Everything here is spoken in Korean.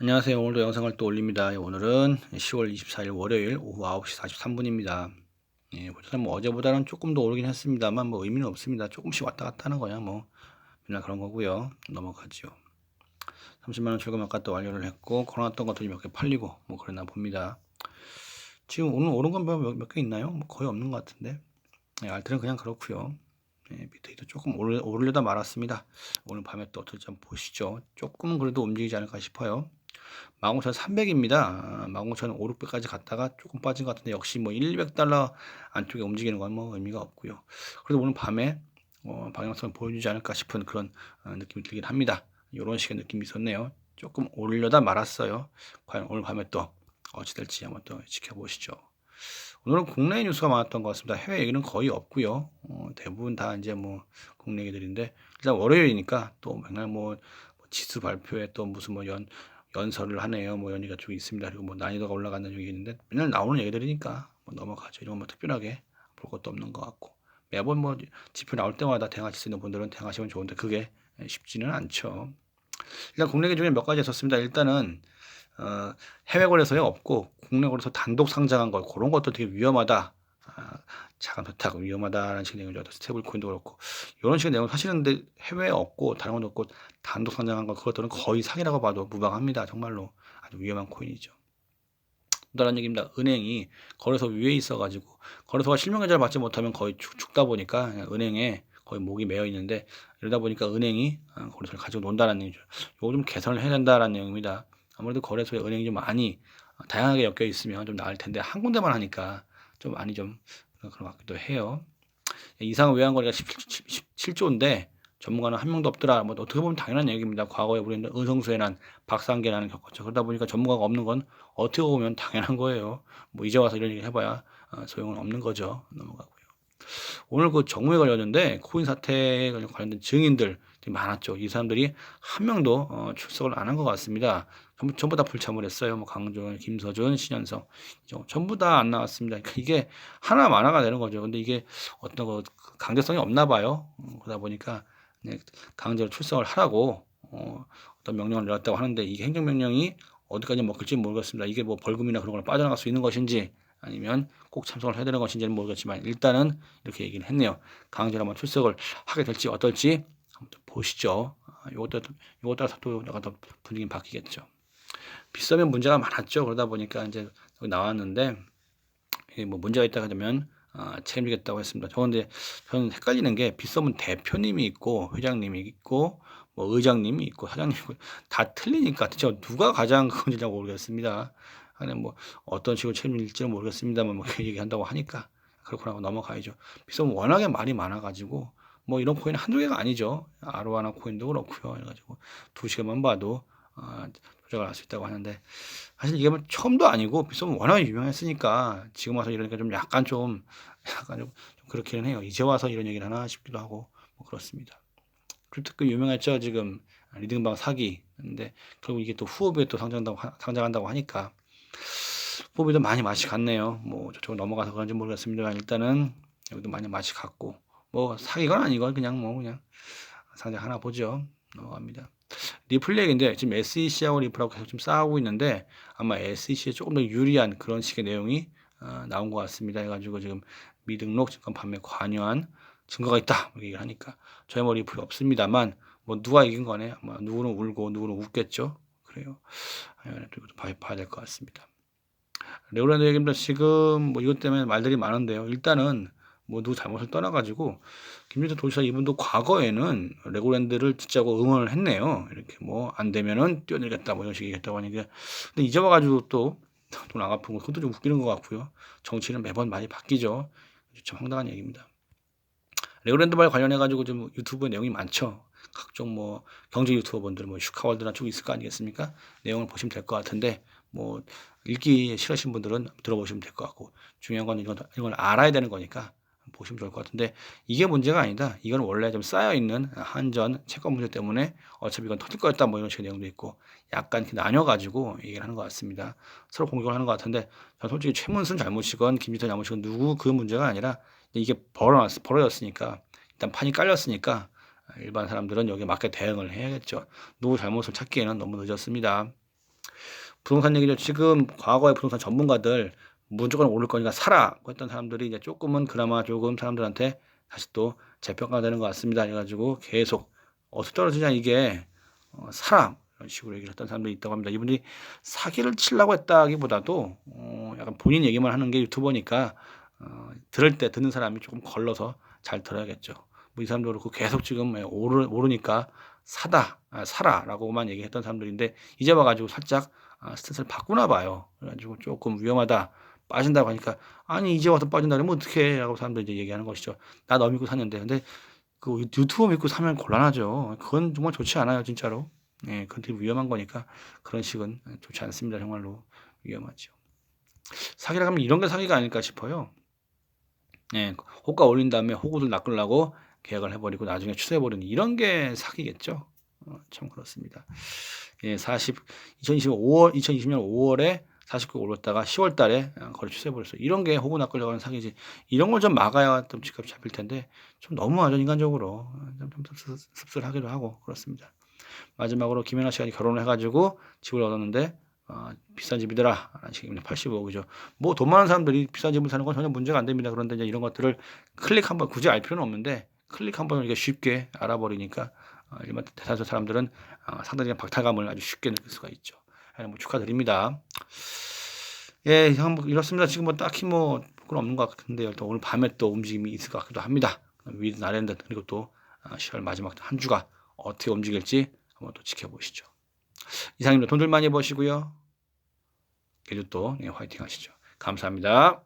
안녕하세요. 오늘도 영상을 또 올립니다. 오늘은 10월 24일 월요일 오후 9시 43분입니다. 예, 보통 뭐 어제보다는 조금 더 오르긴 했습니다만 뭐 의미는 없습니다. 조금씩 왔다 갔다 하는 거야 뭐 맨날 그런 거고요. 넘어가죠. 30만 원 출금 아까 또 완료를 했고 걸어놨던 것들이 몇 개 팔리고 뭐 그러나 봅니다. 지금 오늘 오른 건 몇 개 있나요? 뭐 거의 없는 것 같은데. 예, 알트는 그냥 그렇고요. 예, 비트도 조금 오르려다 말았습니다. 오늘 밤에 또 어떨지 한번 보시죠. 조금은 그래도 움직이지 않을까 싶어요. 15,300입니다. 15,500까지 갔다가 조금 빠진 것 같은데 역시 뭐 1,200달러 안쪽에 움직이는 건 뭐 의미가 없고요. 그래도 오늘 밤에 방향성을 보여주지 않을까 싶은 그런 느낌이 들긴 합니다. 이런 식의 느낌이 있었네요. 조금 오르려다 말았어요. 과연 오늘 밤에 또 어찌 될지 한번 또 지켜보시죠. 오늘은 국내 뉴스가 많았던 것 같습니다. 해외 얘기는 거의 없고요. 대부분 다 이제 뭐 국내 얘기들인데 일단 월요일이니까 또 맨날 뭐 지수 발표에 또 무슨 뭐 연설을 하네요. 뭐 연기가 쭉 있습니다. 그리고 뭐 난이도가 올라간다는 얘기 있는데 맨날 나오는 얘기들이니까 뭐 넘어가죠. 이런 뭐 특별하게 볼 것도 없는 것 같고 매번 뭐 지표 나올 때마다 대응하실 수 있는 분들은 대응하시면 좋은데 그게 쉽지는 않죠. 일단 국내 기 중에 몇 가지 있었습니다. 일단은 해외 거래소에 없고 국내 거래소 단독 상장한 거 그런 것도 되게 위험하다. 자금 세탁 위험하다라는 식의 내용이죠. 스테이블 코인도 그렇고 이런 식의 내용 사실은 근데 해외에 없고 다른 건 없고 단독 상장한 거 그것들은 거의 사기라고 봐도 무방합니다. 정말로 아주 위험한 코인이죠. 또 다른 얘기입니다. 은행이 거래소 위에 있어가지고 거래소가 실명 계좌를 받지 못하면 거의 죽다 보니까 은행에 거의 목이 메어 있는데 이러다 보니까 은행이 거래소를 가지고 논다는 얘기죠. 이거 좀 개선을 해야 된다는 내용입니다. 아무래도 거래소에 은행이 좀 많이 다양하게 엮여 있으면 좀 나을 텐데 한 군데만 하니까 좀 많이 좀 그런 것 같기도 해요. 이상 외환거래가 17조인데 전문가는 한 명도 없더라. 뭐 어떻게 보면 당연한 얘기입니다. 과거에 우리는 의성수해난 박상계난을 겪었죠. 그러다 보니까 전문가가 없는 건 어떻게 보면 당연한 거예요. 뭐 이제 와서 이런 얘기 해봐야 소용은 없는 거죠. 넘어가고요. 오늘 그 정무에 걸렸는데 코인 사태에 관련된 증인들 많았죠. 이 사람들이 한 명도 출석을 안 한 것 같습니다. 전부 다 불참을 했어요. 뭐 강종원, 김서준, 신현석 전부 다 안 나왔습니다. 그러니까 이게 하나 만화가 되는 거죠. 근데 이게 어떤 거 강제성이 없나 봐요. 그러다 보니까 강제로 출석을 하라고 어떤 명령을 내렸다고 하는데 이게 행정명령이 어디까지 먹힐지 모르겠습니다. 이게 뭐 벌금이나 그런 걸 빠져나갈 수 있는 것인지 아니면 꼭 참석을 해야 되는 것인지는 모르겠지만 일단은 이렇게 얘기를 했네요. 강제로 한번 출석을 하게 될지 어떨지 한번 보시죠. 요것 따라서 또 약간 더 분위기 바뀌겠죠. 빗썸에 문제가 많았죠. 그러다 보니까 이제 나왔는데 뭐 문제가 있다 하면 책임지겠다고 했습니다. 저는 헷갈리는 게 빗썸은 대표님이 있고 회장님이 있고 뭐 의장님이 있고 사장님이 있고 다 틀리니까 대체 누가 가장 그건지 잘 모르겠습니다. 아니 뭐 어떤 식으로 책임질지는 모르겠습니다만 뭐 그 얘기한다고 하니까 그렇구나 하고 넘어가야죠. 빗썸은 워낙에 말이 많아가지고 뭐 이런 코인 한두 개가 아니죠. 아로하나 코인도 그렇고요. 그래가지고 2시간만 봐도 조작을 할 수 있다고 하는데 사실 이게 뭐 처음도 아니고 빗썸은 워낙에 유명했으니까 지금 와서 이러니까 좀 약간 좀 그렇기는 해요. 이제 와서 이런 얘기를 하나 싶기도 하고 뭐 그렇습니다. 크립토급 유명했죠 지금 리딩방 사기. 근데 결국 이게 또 후업에 또 상장한다고 하니까 후업에도 많이 맛이 갔네요. 뭐 저쪽으로 넘어가서 그런지 모르겠습니다만 일단은 여기도 많이 맛이 갔고 뭐 사기건 아니건 그냥 뭐 그냥 상장하나 보죠. 넘어갑니다. 리플 얘기인데 지금 SEC하고 리플하고 계속 좀 싸우고 있는데 아마 SEC에 조금 더 유리한 그런 식의 내용이 나온 것 같습니다. 해가지고 지금 미등록 증권 판매 관여한 증거가 있다 이렇게 얘기를 하니까 저희 뭐 리플이 없습니다만 뭐 누가 이긴 거네. 아마 누구는 울고 누구는 웃겠죠. 그래요. 이것도 봐야 될 것 같습니다. 레오랜드 얘기입니다. 지금 뭐 이것 때문에 말들이 많은데요. 일단은 뭐 누구 잘못을 떠나가지고 김민수 도지사 이분도 과거에는 레고랜드를 짓자고 응원을 했네요. 이렇게 뭐 안 되면은 뛰어내리겠다 뭐 이런 식으로 얘기했다고 하니까 근데 이제 와가지고 또 돈 안 갚은 거 그것도 좀 웃기는 것 같고요. 정치는 매번 많이 바뀌죠. 참 황당한 얘기입니다. 레고랜드발 관련해가지고 좀 유튜브에 내용이 많죠. 각종 뭐 경제 유튜버분들 뭐 슈카월드나 쭉 있을 거 아니겠습니까? 내용을 보시면 될 것 같은데 뭐 읽기 싫으신 분들은 들어보시면 될 것 같고 중요한 건 이걸 알아야 되는 거니까 보시면 좋을 것 같은데 이게 문제가 아니다. 이건 원래 좀 쌓여 있는 한전 채권 문제 때문에 어차피 이건 터질 거였다 뭐 이런 식의 내용도 있고 약간 이렇게 나뉘어가지고 얘기를 하는 것 같습니다. 서로 공격을 하는 것 같은데 전 솔직히 최문순 잘못이건 김지태 잘못이건 누구 그 문제가 아니라 이게 벌어졌으니까 일단 판이 깔렸으니까 일반 사람들은 여기에 맞게 대응을 해야겠죠. 누구 잘못을 찾기에는 너무 늦었습니다. 부동산 얘기죠. 지금 과거의 부동산 전문가들 무조건 오를 거니까 사라고 했던 사람들이 이제 조금은 그나마 조금 사람들한테 다시 또 재평가가 되는 것 같습니다. 그래 가지고 계속 "어떻게 떨어지냐 이게. 사라." 이런 식으로 얘기를 했던 사람들이 있다고 합니다. 이분들이 사기를 치려고 했다기보다도 약간 본인 얘기만 하는 게 유튜버니까 들을 때 듣는 사람이 조금 걸러서 잘 들어야겠죠. 뭐 이 사람도 그렇고 계속 지금 오르니까 사라."라고만 얘기했던 사람들인데 이제 와 가지고 살짝 스탠스를 바꾸나 봐요. 그래 가지고 "쪼끔 위험하다." 빠진다고 하니까 "아니 이제 와서 빠진다 그러면 어떡해?"라고 사람들이 이제 얘기하는 것이죠. "나 너 믿고 샀는데." 근데 그 유튜버 믿고 사면 곤란하죠. 그건 정말 좋지 않아요 진짜로. 예. 그건 되게 위험한 거니까 그런 식은 좋지 않습니다. 정말로 위험하죠. 사기라 하면 이런 게 사기가 아닐까 싶어요. 예. 호가 올린 다음에 호구들 낚으려고 계약을 해 버리고 나중에 취소해 버리는 이런 게 사기겠죠. 참 그렇습니다. 예 2020년 5 월에 49 올렸다가 10월 달에 거래 취소해 버렸어요. 이런 게 호구 낚으려고 하는 사기지. 이런 걸 좀 막아야 좀 집값이 잡힐 텐데 좀 너무하죠 인간적으로. 좀 씁쓸하기도 하고 그렇습니다. 마지막으로 김연아 씨가 결혼을 해 가지고 집을 얻었는데 "비싼 집이더라."라는 식입니다. 85억이죠. 뭐 돈 많은 사람들이 비싼 집을 사는 건 전혀 문제가 안 됩니다. 그런데 이제 이런 것들을 클릭 한번 굳이 알 필요는 없는데 클릭 한번 이렇게 쉽게 알아버리니까 일반 대다수 사람들은 상당히 박탈감을 아주 쉽게 느낄 수가 있죠. 예 뭐 축하드립니다. 예 뭐 이렇습니다. 지금 뭐 딱히 뭐 볼 건 없는 것 같은데요. 또 오늘 밤에 또 움직임이 있을 것 같기도 합니다. 위드 나랜드 그리고 또 10월 마지막 한 주가 어떻게 움직일지 한번 또 지켜보시죠. 이상입니다. 돈들 많이 버시고요. 계속 또 화이팅 하시죠. 감사합니다.